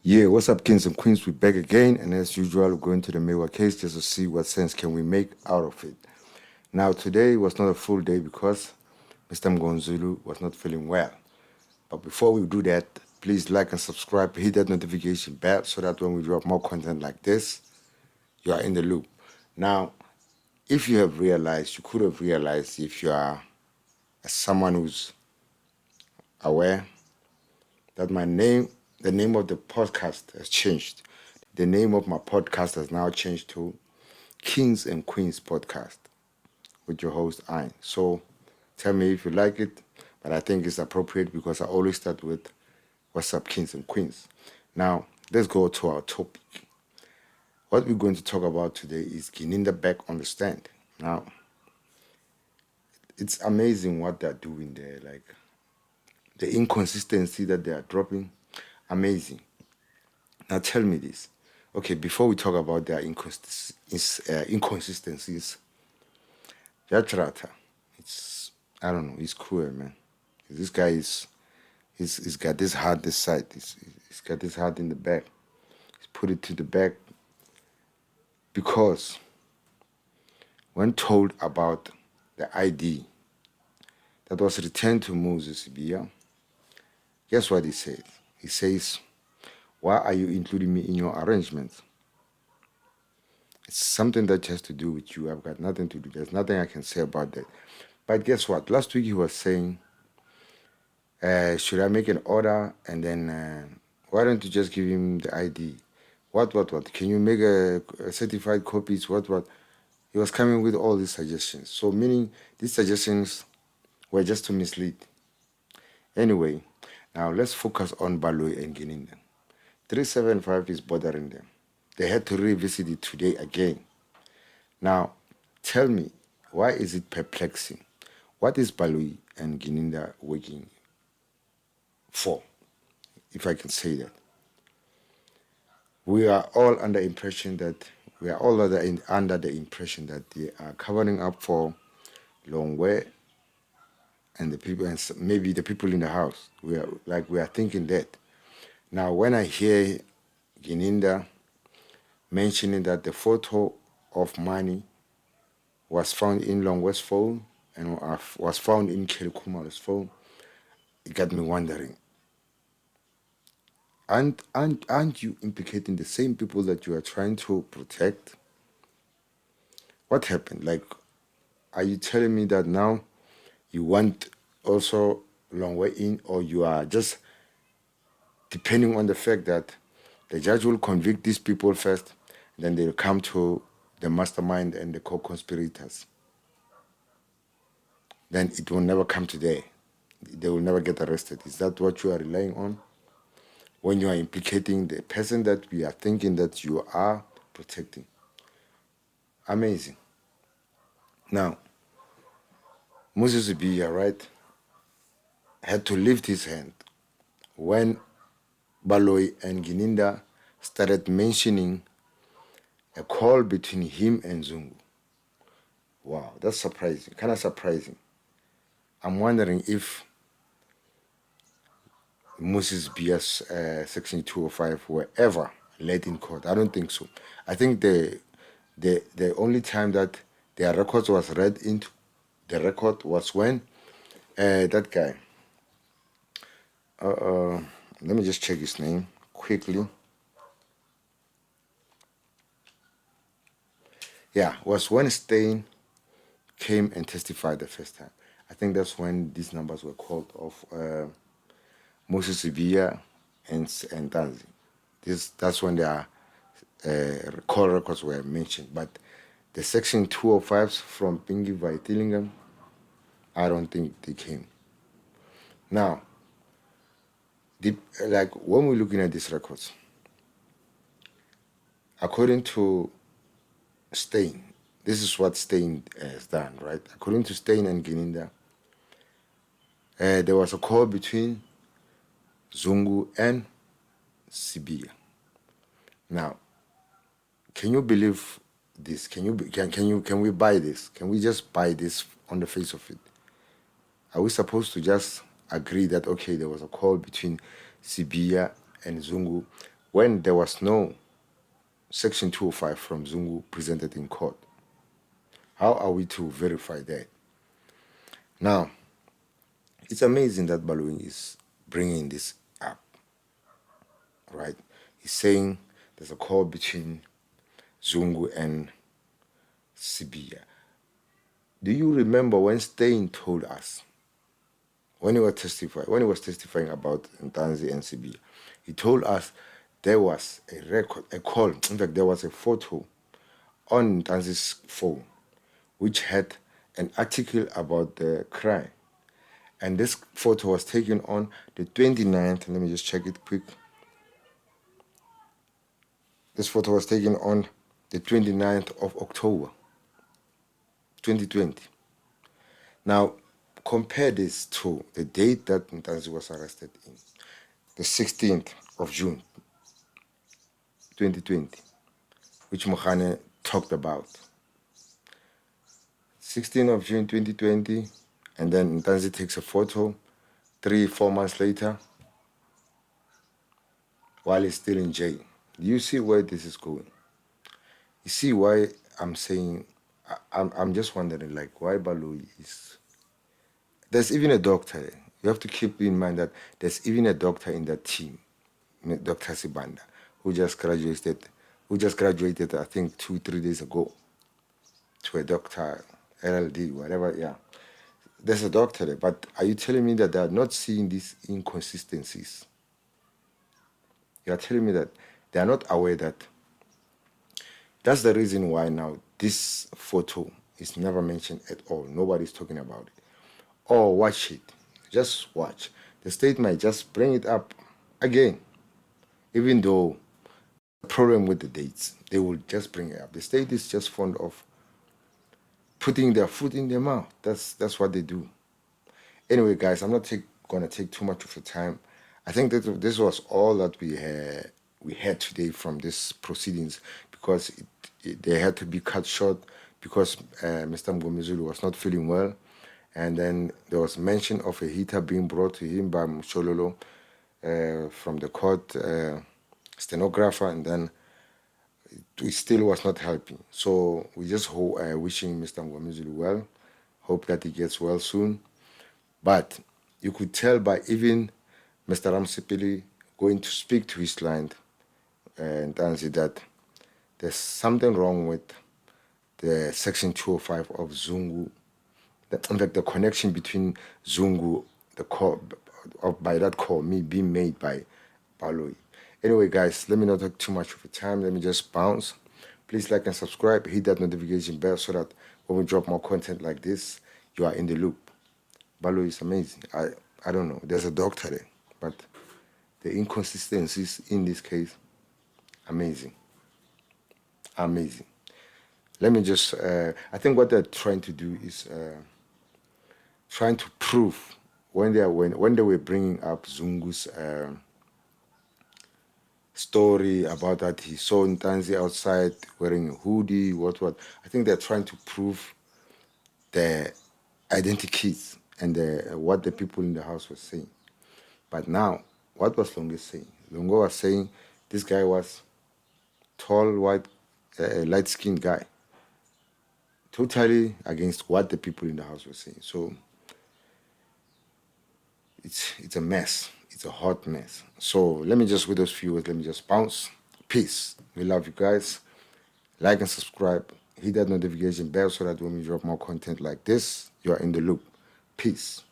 Yeah, what's up, kings and queens? We're back again, and as usual, we're going to the Mewa case just to see what sense can we make out of it. Now, today was not a full day because Mr. Mgonzulu was not feeling well. But before we do that, please like and subscribe, hit that notification bell so that when we drop more content like this, you are in the loop. Now, if you have realized, you could have realized if you are someone who's aware that the name of the podcast has changed. The name of my podcast has now changed to Kings and Queens Podcast with your host, Ein. So tell me if you like it, but I think it's appropriate because I always start with what's up, Kings and Queens. Now, let's go to our topic. What we're going to talk about today is Ginindza back on the stand. Now, it's amazing what they're doing there. Like, the inconsistency that they are dropping, amazing. Now, tell me this. Okay, before we talk about their inconsistencies, Jatrata, I don't know, he's cruel, man. This guy he's got this heart this side, he's got this heart in the back. He's put it to the back because when told about the ID that was returned to Moses Ibia, guess what he said? He says, why are you including me in your arrangements? It's something that has to do with you. I've got nothing to do. There's nothing I can say about that. But guess what? Last week he was saying, should I make an order and then why don't you just give him the ID? What? Can you make a certified copies? What? He was coming with all these suggestions. So meaning these suggestions were just to mislead. Anyway, now let's focus on Baloyi and Ginindza. 375 is bothering them. They had to revisit it today again. Now, tell me, why is it perplexing? What is Baloyi and Ginindza working for, if I can say that? We are all under the impression that they are covering up for Longwe and the people, and maybe the people in the house. We are thinking that. Now, when I hear Ginindza mentioning that the photo of money was found in Longwe's phone and was found in Kelly Kumalo's phone, it got me wondering. Aren't you implicating the same people that you are trying to protect? What happened? Like, are you telling me that now you want also Longwe in, or you are just depending on the fact that the judge will convict these people first, then they'll come to the mastermind and the co-conspirators? Then it will never come to there. They will never get arrested. Is that what you are relying on? When you are implicating the person that we are thinking that you are protecting. Amazing. Now, Moses Ibia, right, had to lift his hand when Baloyi and Ginindza started mentioning a call between him and Zungu. Wow, that's surprising, kind of surprising. I'm wondering if Moses Bia's Section 205 were ever led in court. I don't think so. I think the only time that their records was read into the record was when that guy, let me just check his name quickly. Yeah, was when Stein came and testified the first time. I think that's when these numbers were called of Moses Ibia and Tanzi. That's when their call records were mentioned. But the Section 205s from Pingi Vaitillingham, I don't think they came. Now, when we're looking at these records, according to Stein, this is what Stein has done, right? According to Stein and Ginindza, there was a call between Zungu and Sibia. Now, can you believe this? Can we buy this? Can we just buy this on the face of it? Are we supposed to just agree that, okay, there was a call between Sibia and Zungu when there was no Section 205 from Zungu presented in court. How are we to verify that? Now, it's amazing that Baloyi is bringing this up, right? He's saying there's a call between Zungu and Sibiya. Do you remember when Stein told us, when he was testifying about Ntanzi and Sibiya, he told us there was a record, a call. In fact, there was a photo on Ntanzi's phone which had an article about the crime. And this photo was taken on the 29th. Let me just check it quick. This photo was taken on the 29th of October, 2020. Now, compare this to the date that Ntanzi was arrested in, the 16th of June, 2020, which Mohane talked about. 16th of June, 2020, and then Ntanzi takes a photo 3-4 months later while he's still in jail. Do you see where this is going? You see why I'm saying, I'm just wondering, like, why Baloyi is... There's even a doctor. You have to keep in mind that there's even a doctor in that team, Dr. Sibanda, who just graduated, I think, 2-3 days ago to a doctor, LLD, whatever, yeah. There's a doctor there, but are you telling me that they are not seeing these inconsistencies? You are telling me that they are not aware that that's the reason why now this photo is never mentioned at all. Nobody's talking about it. Or watch it. Just watch. The state might just bring it up again. Even though the problem with the dates, they will just bring it up. The state is just fond of putting their foot in their mouth. That's what they do. Anyway, guys, I'm not going to take too much of your time. I think that this was all that we had today from these proceedings, because they had to be cut short because Mr. Mgomezulu was not feeling well. And then there was mention of a heater being brought to him by Mshololo from the court stenographer, and then it still was not helping. So we just wishing Mr. Mgomezulu well. Hope that he gets well soon. But you could tell by even Mr. Ramsipili going to speak to his client and answer that there's something wrong with the Section 205 of Zungu. In fact, the connection between Zungu, the call, by that call, being made by Baloyi. Anyway, guys, let me not take too much of your time. Let me just bounce. Please like and subscribe. Hit that notification bell so that when we drop more content like this, you are in the loop. Baloyi is amazing. I don't know. There's a doctor there, but the inconsistencies in this case, amazing. Amazing. Let me just, I think what they're trying to do is trying to prove when they were bringing up Zungu's story about that he saw Ntanzi outside wearing a hoodie, what. I think they're trying to prove the identities and what the people in the house were saying. But now, what was Longwe saying? Longwe was saying this guy was tall, white, light-skinned guy. Totally against what the people in the house were saying. So it's a mess. It's a hot mess. So let me just, with those few words, let me just bounce. Peace. We love you guys. Like and subscribe. Hit that notification bell so that when we drop more content like this, you are in the loop. Peace.